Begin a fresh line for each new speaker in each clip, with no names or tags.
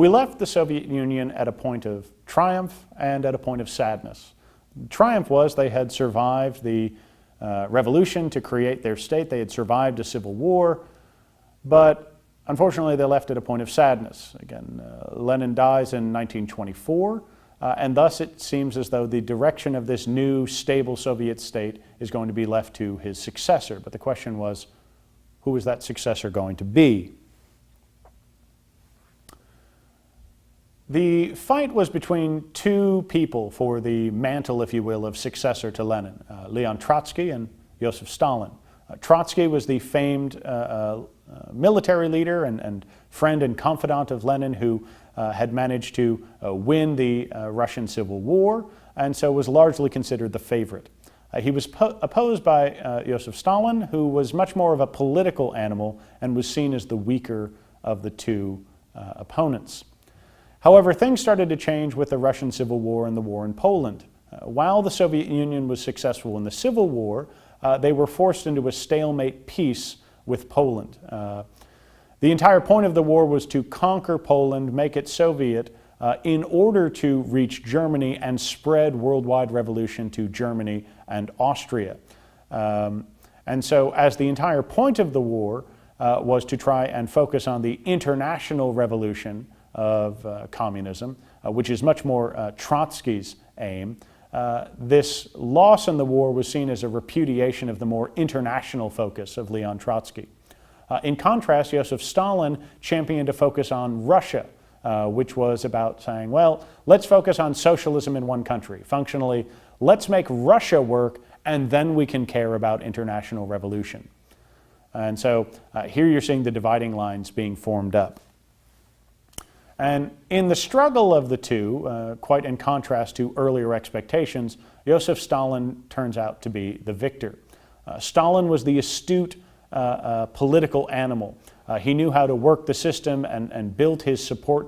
We left the Soviet Union at a point of triumph and at a point of sadness. Triumph was they had survived the revolution to create their state. They had survived a civil war, but unfortunately they left at a point of sadness. Again, Lenin dies in 1924, and thus it seems as though the direction of this new stable Soviet state is going to be left to his successor. But the question was, who is that successor going to be? The fight was between two people for the mantle, if you will, of successor to Lenin, Leon Trotsky and Joseph Stalin. Trotsky was the famed military leader and friend and confidant of Lenin who had managed to win the Russian Civil War and so was largely considered the favorite. He was opposed by Joseph Stalin, who was much more of a political animal and was seen as the weaker of the two opponents. However, things started to change with the Russian Civil War and the war in Poland. While the Soviet Union was successful in the Civil War, they were forced into a stalemate peace with Poland. The entire point of the war was to conquer Poland, make it Soviet, in order to reach Germany and spread worldwide revolution to Germany and Austria. And so as the entire point of the war was to try and focus on the international revolution of communism, which is much more Trotsky's aim, this loss in the war was seen as a repudiation of the more international focus of Leon Trotsky. In contrast, Joseph Stalin championed a focus on Russia, which was about saying, well, let's focus on socialism in one country. Functionally, let's make Russia work and then we can care about international revolution. And so here you're seeing the dividing lines being formed up. And in the struggle of the two, quite in contrast to earlier expectations, Joseph Stalin turns out to be the victor. Stalin was the astute political animal. He knew how to work the system and build his support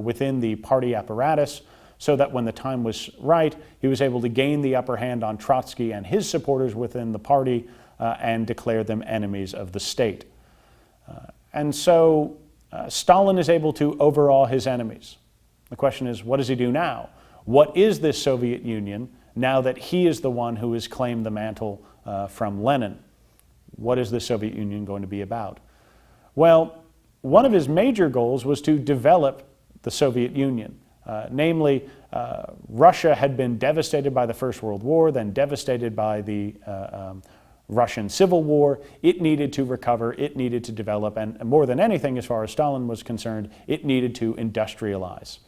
within the party apparatus so that when the time was right, he was able to gain the upper hand on Trotsky and his supporters within the party and declare them enemies of the state. And so Stalin is able to overawe his enemies. The question is, what does he do now? What is this Soviet Union now that he is the one who has claimed the mantle from Lenin? What is the Soviet Union going to be about? Well, one of his major goals was to develop the Soviet Union. Namely, Russia had been devastated by the First World War, then devastated by the Russian Civil War. It needed to recover, it needed to develop, and more than anything, as far as Stalin was concerned, it needed to industrialize.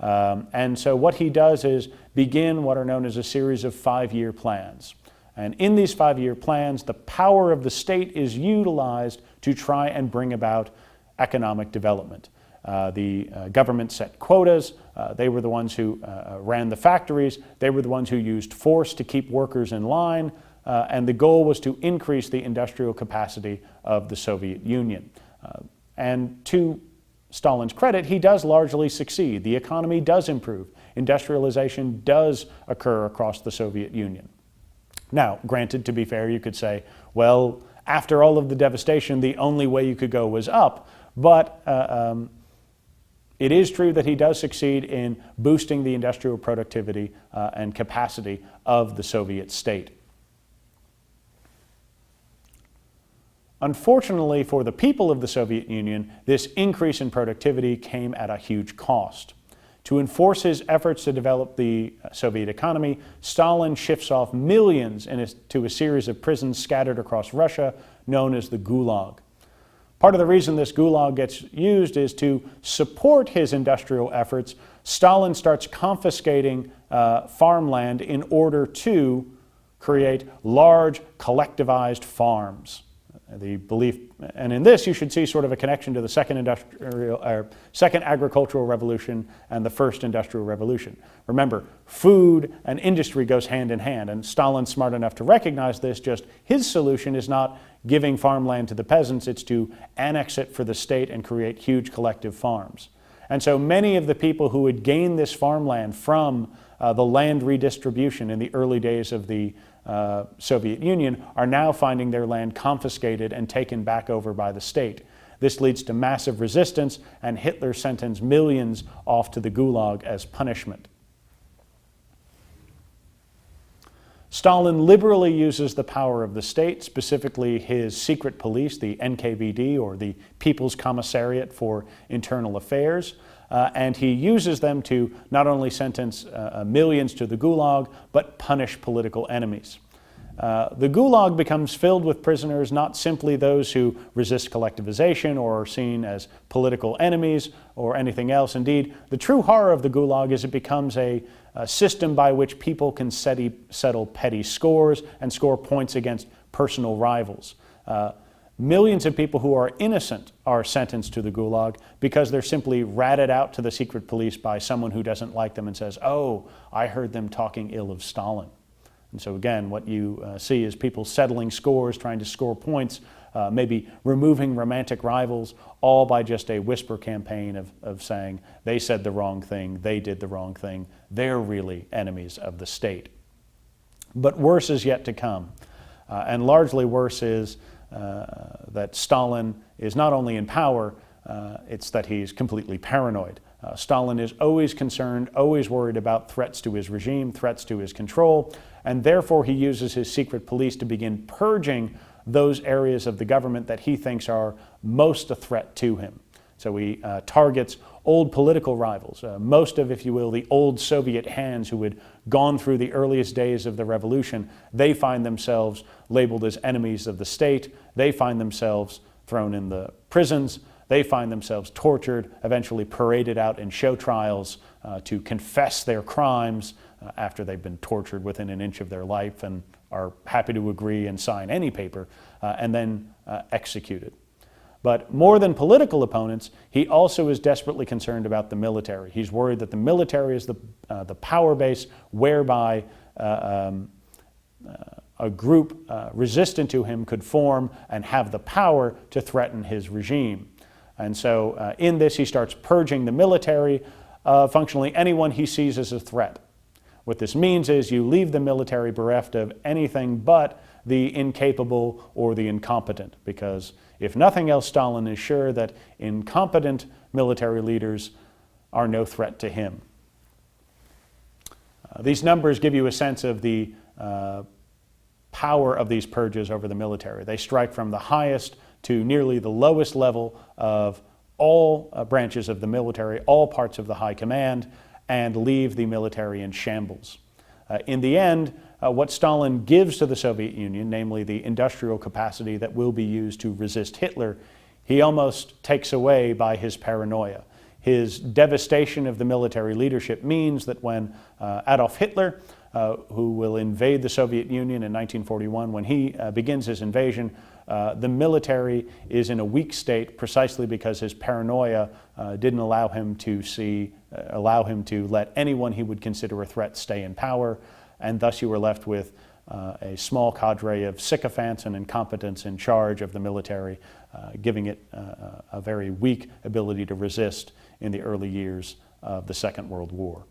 And so what he does is begin what are known as a series of 5-year plans. And in these 5-year plans, the power of the state is utilized to try and bring about economic development. The government set quotas. They were the ones who ran the factories. They were the ones who used force to keep workers in line. And the goal was to increase the industrial capacity of the Soviet Union. And to Stalin's credit, he does largely succeed. The economy does improve. Industrialization does occur across the Soviet Union. Now, granted, to be fair, you could say, well, after all of the devastation, the only way you could go was up. But it is true that he does succeed in boosting the industrial productivity and capacity of the Soviet state. Unfortunately for the people of the Soviet Union, this increase in productivity came at a huge cost. To enforce his efforts to develop the Soviet economy, Stalin shifts off millions to a series of prisons scattered across Russia, known as the Gulag. Part of the reason this Gulag gets used is to support his industrial efforts. Stalin starts confiscating farmland in order to create large collectivized farms. The belief, and in this you should see sort of a connection to the second agricultural revolution and the first industrial revolution. Remember, food and industry goes hand in hand, and Stalin's smart enough to recognize this. Just his solution is not giving farmland to the peasants, it's to annex it for the state and create huge collective farms. And so many of the people who had gained this farmland from the land redistribution in the early days of the Soviet Union are now finding their land confiscated and taken back over by the state. This leads to massive resistance, and Hitler sentenced millions off to the Gulag as punishment. Stalin liberally uses the power of the state, specifically his secret police, the NKVD, or the People's Commissariat for Internal Affairs, and he uses them to not only sentence millions to the Gulag, but punish political enemies. The Gulag becomes filled with prisoners, not simply those who resist collectivization or are seen as political enemies or anything else. Indeed, the true horror of the Gulag is it becomes a system by which people can settle petty scores and score points against personal rivals. Millions of people who are innocent are sentenced to the Gulag because they're simply ratted out to the secret police by someone who doesn't like them and says, "Oh, I heard them talking ill of Stalin." And so again, what you see is people settling scores, trying to score points, maybe removing romantic rivals, all by just a whisper campaign of saying, they said the wrong thing, they did the wrong thing, they're really enemies of the state. But worse is yet to come. And largely worse is that Stalin is not only in power, it's that he's completely paranoid. Stalin is always concerned, always worried about threats to his regime, threats to his control, and therefore he uses his secret police to begin purging those areas of the government that he thinks are most a threat to him. So he targets old political rivals, most of, if you will, the old Soviet hands who had gone through the earliest days of the revolution. They find themselves labeled as enemies of the state. They find themselves thrown in the prisons. They find themselves tortured, eventually paraded out in show trials to confess their crimes after they've been tortured within an inch of their life and are happy to agree and sign any paper, and then executed. But more than political opponents, he also is desperately concerned about the military. He's worried that the military is the power base whereby a group resistant to him could form and have the power to threaten his regime. And so in this, he starts purging the military, functionally anyone he sees as a threat. What this means is you leave the military bereft of anything but the incapable or the incompetent, because if nothing else, Stalin is sure that incompetent military leaders are no threat to him. These numbers give you a sense of the power of these purges over the military. They strike from the highest to nearly the lowest level of all branches of the military, all parts of the high command, and leave the military in shambles. In the end, what Stalin gives to the Soviet Union, namely the industrial capacity that will be used to resist Hitler, he almost takes away by his paranoia. His devastation of the military leadership means that when Adolf Hitler, who will invade the Soviet Union in 1941, when he begins his invasion, the military is in a weak state precisely because his paranoia didn't allow him to let anyone he would consider a threat stay in power, and thus you were left with a small cadre of sycophants and incompetents in charge of the military, giving it a very weak ability to resist in the early years of the Second World War.